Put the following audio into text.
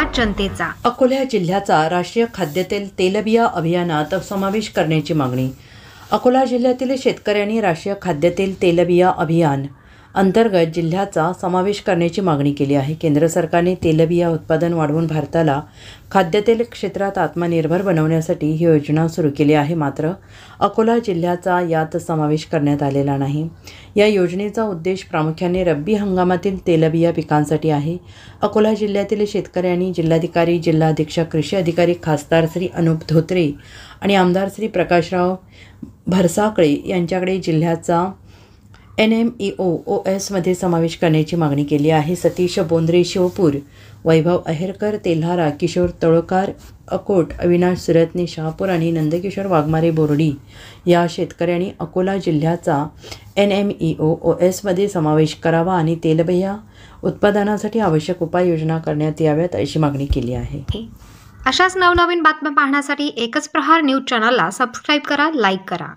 आवाज जनतेचा. अकोला जिल्ह्याचा राष्ट्रीय खाद्यतेल तेलबिया अभियानात समावेश करण्याची मागणी. अकोला जिल्ह्यातील शेतकऱ्यांनी राष्ट्रीय खाद्यतेल तेलबिया अभियान अंतर्गत जिल्ह्याचा समावेश करण्याची मागणी केली आहे. केंद्र सरकारने तेलबिया उत्पादन वाढवून भारताला खाद्यतेल क्षेत्रात आत्मनिर्भर बनवण्यासाठी ही योजना सुरू केली आहे. मात्र अकोला जिल्ह्याचा यात समावेश करण्यात आलेला नाही. या योजनेचा उद्देश प्रामुख्याने रब्बी हंगामातील तेलबिया पिकांसाठी आहे. अकोला जिल्ह्यातील शेतकऱ्यांनी जिल्हाधिकारी, जिल्हा अधीक्षक, कृषी अधिकारी, खासदार श्री अनुप धोत्रे आणि आमदार श्री प्रकाशराव भरसाकळे यांच्याकडे जिल्ह्याचा NMEO-OS मध्ये समावेश करण्याची मागणी केली आहे. सतीश बोंद्रे शिवपूर, वैभव अहेरकर तेल्हारा, किशोर तळोकार अकोट, अविनाश सुरतने शहापूर आणि नंदकिशोर वाघमारे बोर्डी या शेतकऱ्यांनी अकोला जिल्ह्याचा NMEO-OS मध्ये समावेश करावा आणि तेलबिया उत्पादनासाठी आवश्यक उपाययोजना करण्यात याव्यात अशी मागणी केली आहे. अशाच नवनवीन बातम्या पाहण्यासाठी एकच प्रहार न्यूज चॅनलला सबस्क्राईब करा, लाईक करा.